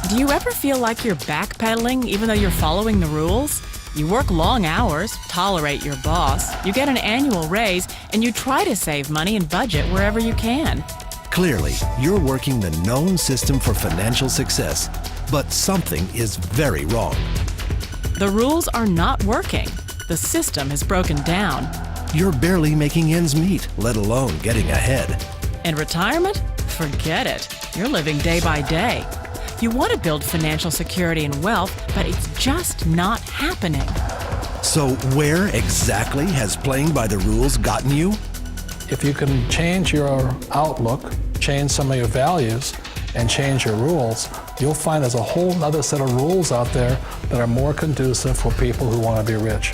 Do you ever feel like you're backpedaling even though you're following the rules? You work long hours, tolerate your boss, you get an annual raise, and you try to save money and budget wherever you can. Clearly, you're working the known system for financial success, but something is very wrong. The rules are not working. The system is broken down. You're barely making ends meet, let alone getting ahead. And retirement? Forget it. You're living day by day. You want to build financial security and wealth, but it's just not happening. So where exactly has playing by the rules gotten you? If you can change your outlook, change some of your values, and change your rules, you'll find there's a whole other set of rules out there that are more conducive for people who want to be rich.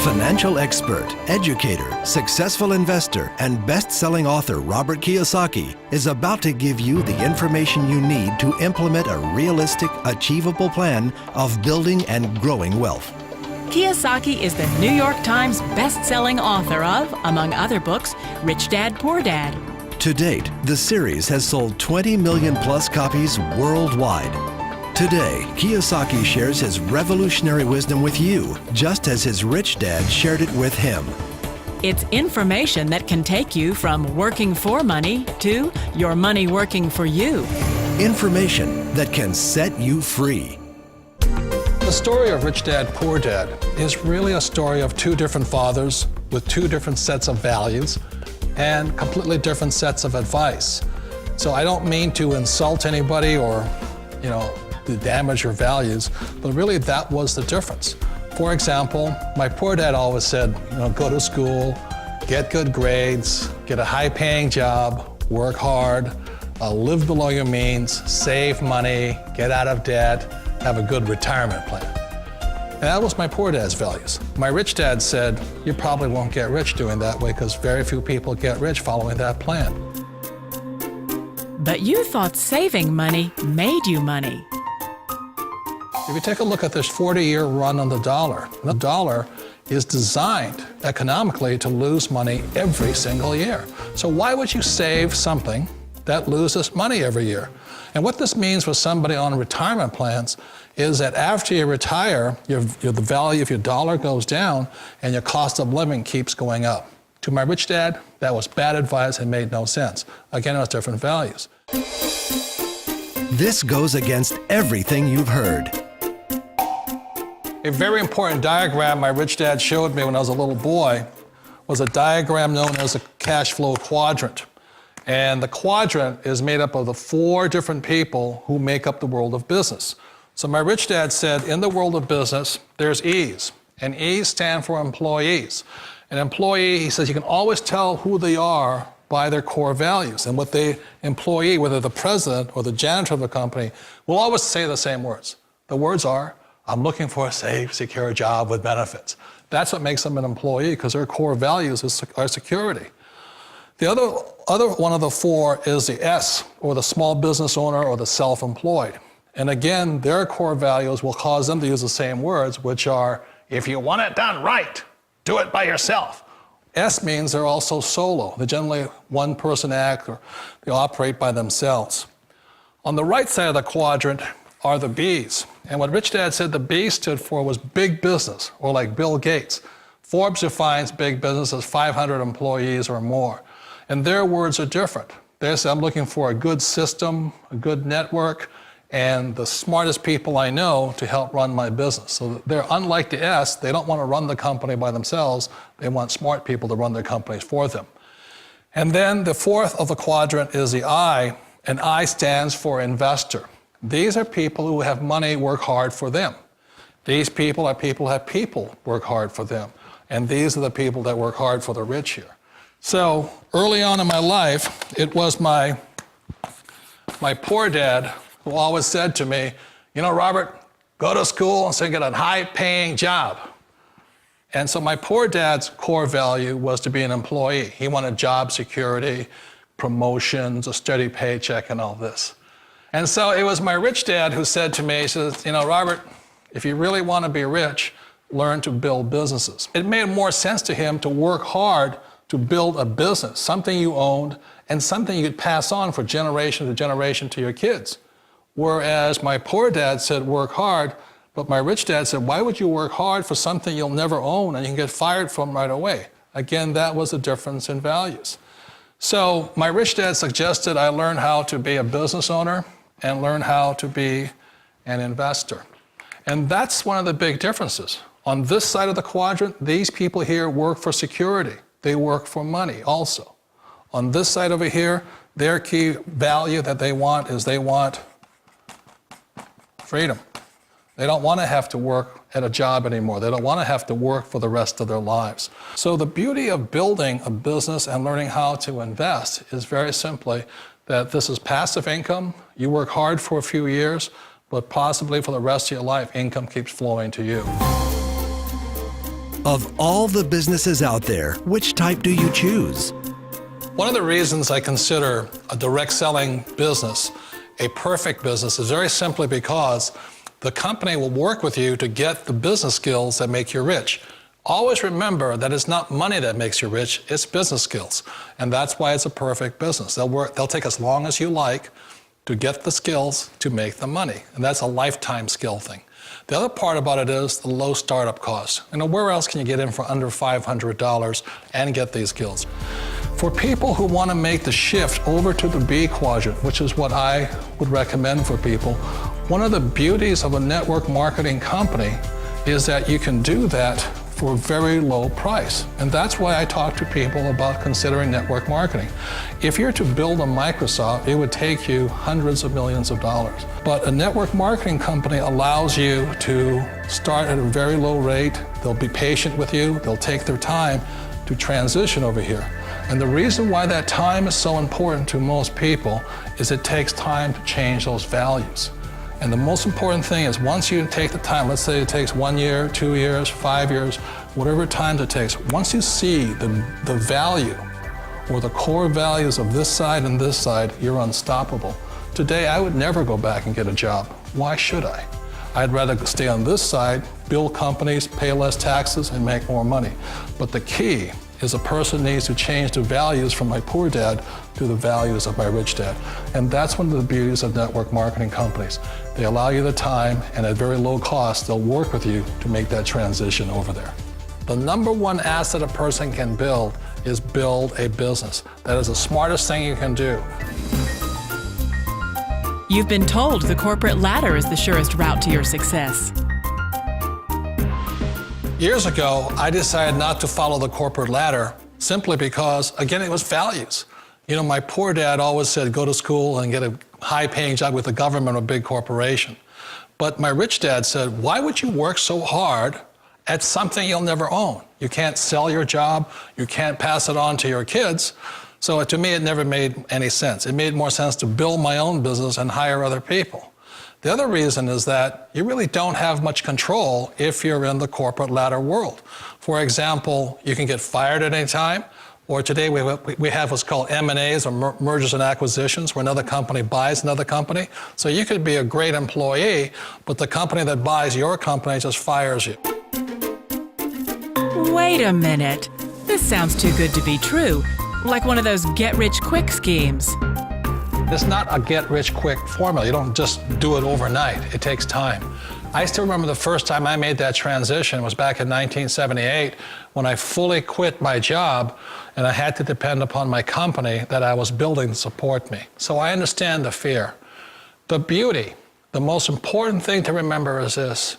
Financial expert, educator, successful investor, and best-selling author Robert Kiyosaki is about to give you the information you need to implement a realistic, achievable plan of building and growing wealth. Kiyosaki is the New York Times best-selling author of, among other books, Rich Dad, Poor Dad. To date, the series has sold 20 million plus copies worldwide. Today, Kiyosaki shares his revolutionary wisdom with you, just as his rich dad shared it with him. It's information that can take you from working for money to your money working for you. Information that can set you free. The story of Rich Dad, Poor Dad is really a story of two different fathers with two different sets of values and completely different sets of advice. So I don't mean to insult anybody or, to damage your values, but really that was the difference. For example, my poor dad always said, go to school, get good grades, get a high-paying job, work hard, live below your means, save money, get out of debt, have a good retirement plan. And that was my poor dad's values. My rich dad said, you probably won't get rich doing that way because very few people get rich following that plan. But you thought saving money made you money. If you take a look at this 40-year run on the dollar is designed economically to lose money every single year. So why would you save something that loses money every year? And what this means for somebody on retirement plans is that after you retire, the value of your dollar goes down and your cost of living keeps going up. To my rich dad, that was bad advice and made no sense. Again, it was different values. This goes against everything you've heard. A very important diagram my rich dad showed me when I was a little boy was a diagram known as a cash flow quadrant. And the quadrant is made up of the 4 different people who make up the world of business. So my rich dad said, in the world of business, there's E's, and E's stand for employees. An employee, he says, you can always tell who they are by their core values. And what the employee, whether the president or the janitor of the company, will always say the same words. The words are, I'm looking for a safe, secure job with benefits. That's what makes them an employee, because their core values are security. The other one of the 4 is the S, or the small business owner or the self-employed. And again, their core values will cause them to use the same words, which are, if you want it done right, do it by yourself. S means they're also solo. They're generally one-person act, or they operate by themselves. On the right side of the quadrant are the B's. And what Rich Dad said the B stood for was big business, or like Bill Gates. Forbes defines big business as 500 employees or more. And their words are different. They say, I'm looking for a good system, a good network, and the smartest people I know to help run my business. So they're unlike the S, they don't want to run the company by themselves, they want smart people to run their companies for them. And then the 4th of the quadrant is the I, and I stands for investor. These are people who have money work hard for them. These people are people who have people work hard for them. And these are the people that work hard for the rich here. So early on in my life, it was my poor dad who always said to me, Robert, go to school and so get a high-paying job. And so my poor dad's core value was to be an employee. He wanted job security, promotions, a steady paycheck, and all this. And so it was my rich dad who said to me, he says, Robert, if you really want to be rich, learn to build businesses. It made more sense to him to work hard to build a business, something you owned and something you could pass on for generation to generation to your kids. Whereas my poor dad said, work hard, but my rich dad said, why would you work hard for something you'll never own and you can get fired from right away? Again, that was the difference in values. So my rich dad suggested I learn how to be a business owner and learn how to be an investor. And that's one of the big differences. On this side of the quadrant, these people here work for security. They work for money also. On this side over here, their key value that they want is they want freedom. They don't want to have to work at a job anymore. They don't want to have to work for the rest of their lives. So the beauty of building a business and learning how to invest is very simply that this is passive income. You work hard for a few years, but possibly for the rest of your life, income keeps flowing to you. Of all the businesses out there, which type do you choose? One of the reasons I consider a direct selling business a perfect business is very simply because the company will work with you to get the business skills that make you rich. Always remember that it's not money that makes you rich, it's business skills. And that's why it's a perfect business. They'll take as long as you like to get the skills to make the money. And that's a lifetime skill thing. The other part about it is the low startup cost. Where else can you get in for under $500 and get these skills? For people who want to make the shift over to the B quadrant, which is what I would recommend for people, one of the beauties of a network marketing company is that you can do that for a very low price. And that's why I talk to people about considering network marketing. If you're to build a Microsoft, it would take you hundreds of millions of dollars. But a network marketing company allows you to start at a very low rate. They'll be patient with you. They'll take their time to transition over here. And the reason why that time is so important to most people is it takes time to change those values. And the most important thing is once you take the time, let's say it takes 1 year, 2 years, 5 years, whatever time it takes, once you see the value or the core values of this side and this side, you're unstoppable. Today, I would never go back and get a job. Why should I? I'd rather stay on this side, build companies, pay less taxes, and make more money. But the key is a person needs to change the values from my poor dad to the values of my rich dad. And that's one of the beauties of network marketing companies. They allow you the time, and at very low cost, they'll work with you to make that transition over there. The number one asset a person can build is build a business. That is the smartest thing you can do. You've been told the corporate ladder is the surest route to your success. Years ago, I decided not to follow the corporate ladder simply because, again, it was values. My poor dad always said, go to school and get a high-paying job with the government or a big corporation. But my rich dad said, why would you work so hard at something you'll never own? You can't sell your job. You can't pass it on to your kids. So to me, it never made any sense. It made more sense to build my own business and hire other people. The other reason is that you really don't have much control if you're in the corporate ladder world. For example, you can get fired at any time, or today we have what's called M&As, or mergers and acquisitions, where another company buys another company. So you could be a great employee, but the company that buys your company just fires you. Wait a minute. This sounds too good to be true. Like one of those get-rich-quick schemes. It's not a get-rich-quick formula. You don't just do it overnight. It takes time. I still remember the first time I made that transition was back in 1978 when I fully quit my job and I had to depend upon my company that I was building to support me. So I understand the fear. The beauty, the most important thing to remember is this.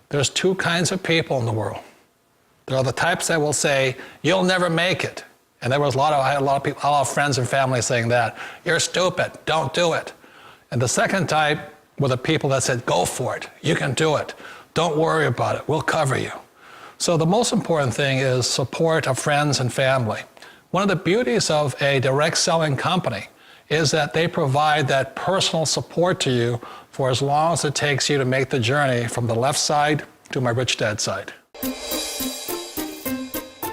There's two kinds of people in the world. There are the types that will say, you'll never make it. And I had a lot of friends and family saying that. You're stupid, don't do it. And the second type were the people that said, go for it, you can do it. Don't worry about it, we'll cover you. So the most important thing is support of friends and family. One of the beauties of a direct selling company is that they provide that personal support to you for as long as it takes you to make the journey from the left side to my rich dad side.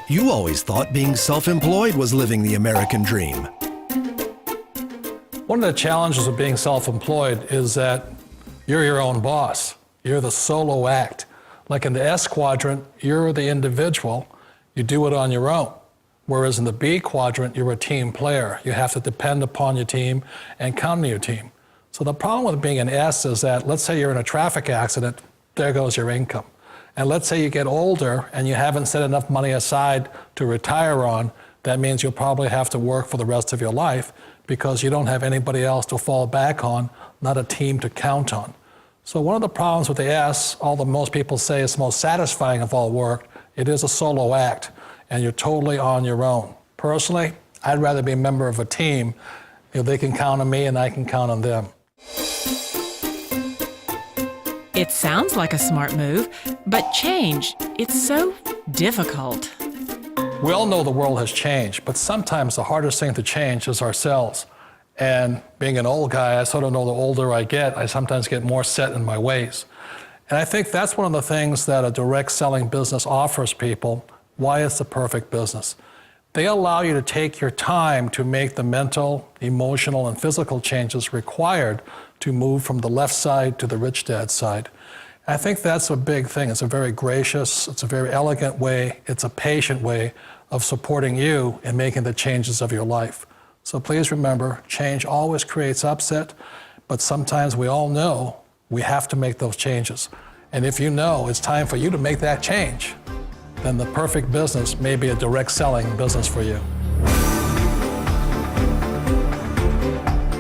You always thought being self-employed was living the American dream. One of the challenges of being self-employed is that you're your own boss. You're the solo act. Like in the S quadrant, you're the individual. You do it on your own. Whereas in the B quadrant, you're a team player. You have to depend upon your team and count on your team. So the problem with being an S is that, let's say you're in a traffic accident, there goes your income. And let's say you get older and you haven't set enough money aside to retire on, that means you'll probably have to work for the rest of your life because you don't have anybody else to fall back on, not a team to count on. So one of the problems with the S, although most people say it's the most satisfying of all work, it is a solo act, and you're totally on your own. Personally, I'd rather be a member of a team. They can count on me and I can count on them. It sounds like a smart move, but change, it's so difficult. We all know the world has changed, but sometimes the hardest thing to change is ourselves. And being an old guy, I sort of know the older I get, I sometimes get more set in my ways. And I think that's one of the things that a direct selling business offers people, why it's the perfect business. They allow you to take your time to make the mental, emotional, and physical changes required to move from the left side to the rich dad side. I think that's a big thing. It's a very gracious, it's a very elegant way, it's a patient way of supporting you in making the changes of your life. So please remember, change always creates upset, but sometimes we all know we have to make those changes. And if you know it's time for you to make that change, then the perfect business may be a direct selling business for you.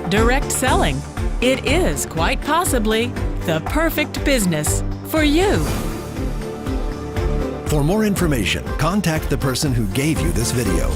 Direct selling. It is quite possibly the perfect business for you. For more information, contact the person who gave you this video.